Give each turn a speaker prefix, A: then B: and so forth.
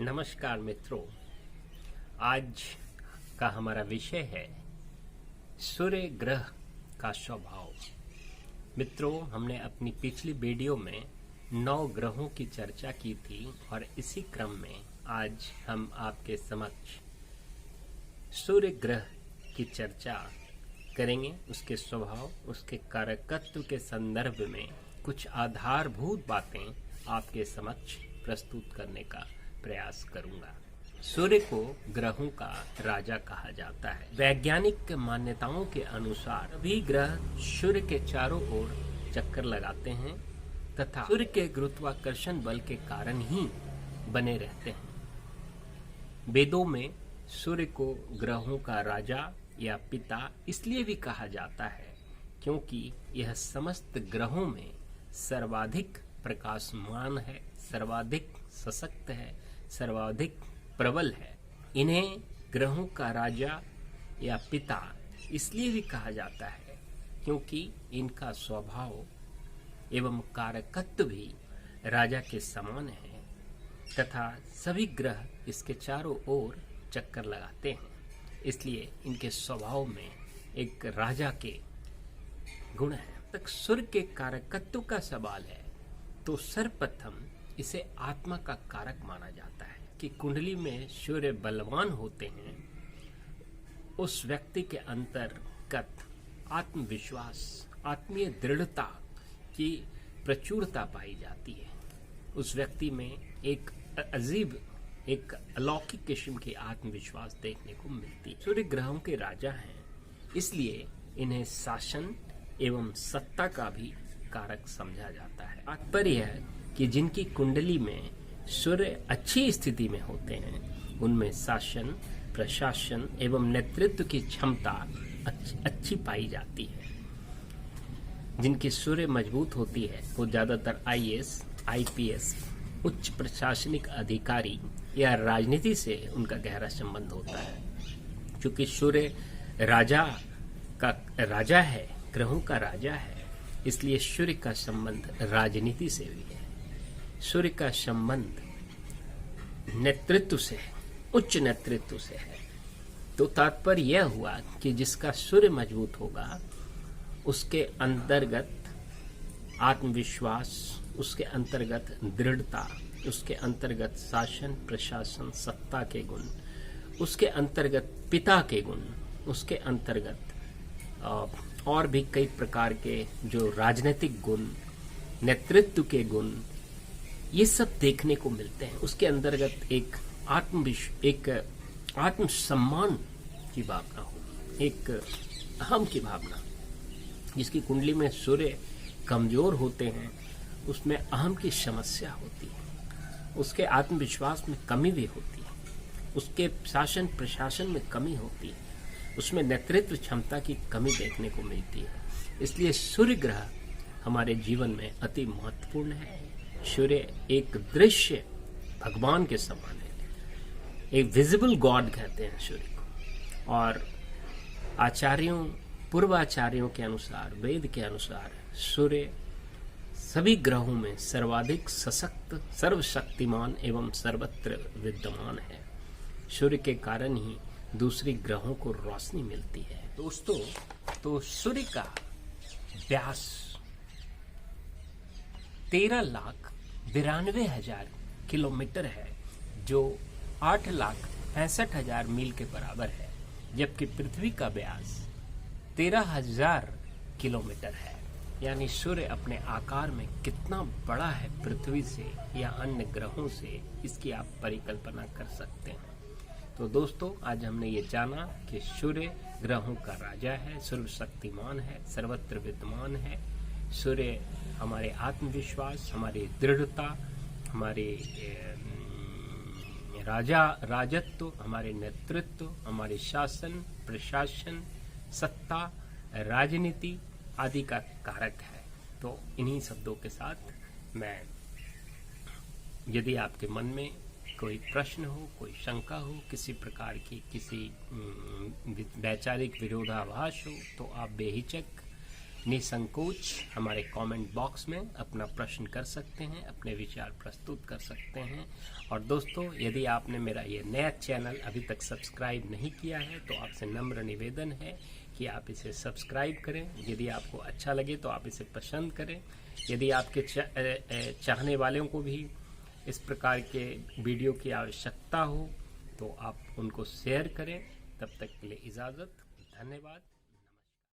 A: नमस्कार मित्रों, आज का हमारा विषय है सूर्य ग्रह का स्वभाव। मित्रों, हमने अपनी पिछली वीडियो में 9 ग्रहों की चर्चा की थी और इसी क्रम में आज हम आपके समक्ष सूर्य ग्रह की चर्चा करेंगे। उसके स्वभाव, उसके कारकत्व के संदर्भ में कुछ आधारभूत बातें आपके समक्ष प्रस्तुत करने का प्रयास करूंगा। सूर्य को ग्रहों का राजा कहा जाता है। वैज्ञानिक मान्यताओं के अनुसार सभी ग्रह सूर्य के चारों ओर चक्कर लगाते हैं तथा सूर्य के गुरुत्वाकर्षण बल के कारण ही बने रहते हैं। वेदों में सूर्य को ग्रहों का राजा या पिता इसलिए भी कहा जाता है क्योंकि यह समस्त ग्रहों में सर्वाधिक प्रकाशमान है, सर्वाधिक सशक्त है, सर्वाधिक प्रबल है। इन्हें ग्रहों का राजा या पिता इसलिए भी कहा जाता है क्योंकि इनका स्वभाव एवं कारकत्व भी राजा के समान है तथा सभी ग्रह इसके चारों ओर चक्कर लगाते हैं। इसलिए इनके स्वभाव में एक राजा के गुण है। तक सूर्य के कारकत्व का सवाल है तो सर्वप्रथम इसे आत्मा का कारक माना जाता है कि कुंडली में सूर्य बलवान होते हैं, उस व्यक्ति के अंतर्गत आत्मविश्वास, आत्मीय दृढ़ता की प्रचुरता पाई जाती है। उस व्यक्ति में एक अजीब, एक अलौकिक किस्म की आत्मविश्वास देखने को मिलती है। सूर्य ग्रहों के राजा हैं, इसलिए इन्हें शासन एवं सत्ता का भी कारक समझा जाता है। तात्पर्य है कि जिनकी कुंडली में सूर्य अच्छी स्थिति में होते हैं उनमें शासन, प्रशासन एवं नेतृत्व की क्षमता अच्छी पाई जाती है। जिनकी सूर्य मजबूत होती है वो ज्यादातर आईएएस, आईपीएस, उच्च प्रशासनिक अधिकारी या राजनीति से उनका गहरा संबंध होता है। क्योंकि सूर्य राजा है, ग्रहों का राजा है, इसलिए सूर्य का संबंध राजनीति से भी है। सूर्य का संबंध नेतृत्व से, उच्च नेतृत्व से है। तो तात्पर्य यह हुआ कि जिसका सूर्य मजबूत होगा उसके अंतर्गत आत्मविश्वास, उसके अंतर्गत दृढ़ता, उसके अंतर्गत शासन, प्रशासन, सत्ता के गुण, उसके अंतर्गत पिता के गुण, उसके अंतर्गत और भी कई प्रकार के जो राजनीतिक गुण, नेतृत्व के गुण, ये सब देखने को मिलते हैं। उसके अंतर्गत एक आत्मसम्मान की भावना होगी, एक अहम की भावना। जिसकी कुंडली में सूर्य कमजोर होते हैं उसमें अहम की समस्या होती है, उसके आत्मविश्वास में कमी भी होती है, उसके शासन प्रशासन में कमी होती है, उसमें नेतृत्व क्षमता की कमी देखने को मिलती है। इसलिए सूर्य ग्रह हमारे जीवन में अति महत्वपूर्ण है। सूर्य एक दृश्य भगवान के समान है, एक विजिबल गॉड कहते हैं सूर्य को। और आचार्यों, पूर्वाचार्यों के अनुसार, वेद के अनुसार सूर्य सभी ग्रहों में सर्वाधिक सशक्त, सर्वशक्तिमान एवं सर्वत्र विद्यमान है। सूर्य के कारण ही दूसरी ग्रहों को रोशनी मिलती है। दोस्तों, तो सूर्य का व्यास 13,92,000 किलोमीटर है, जो 8,65,000 मील के बराबर है, जबकि पृथ्वी का व्यास 13,000 किलोमीटर है। यानी सूर्य अपने आकार में कितना बड़ा है पृथ्वी से या अन्य ग्रहों से, इसकी आप परिकल्पना कर सकते हैं। तो दोस्तों, आज हमने ये जाना कि सूर्य ग्रहों का राजा है, सर्वशक्तिमान है, सर्वत्र विद्यमान है। सूर्य हमारे आत्मविश्वास, हमारी दृढ़ता, हमारे राजत्व, हमारे नेतृत्व, हमारे शासन, प्रशासन, सत्ता, राजनीति आदि का कारक है। तो इन्हीं शब्दों के साथ मैं, यदि आपके मन में कोई प्रश्न हो, कोई शंका हो, किसी प्रकार की किसी वैचारिक विरोधाभास हो, तो आप बेहिचक निसंकोच हमारे कमेंट बॉक्स में अपना प्रश्न कर सकते हैं, अपने विचार प्रस्तुत कर सकते हैं। और दोस्तों, यदि आपने मेरा ये नया चैनल अभी तक सब्सक्राइब नहीं किया है तो आपसे नम्र निवेदन है कि आप इसे सब्सक्राइब करें। यदि आपको अच्छा लगे तो आप इसे पसंद करें। यदि आपके चाहने वालों को भी इस प्रकार के वीडियो की आवश्यकता हो तो आप उनको शेयर करें। तब तक के लिए इजाज़त, धन्यवाद।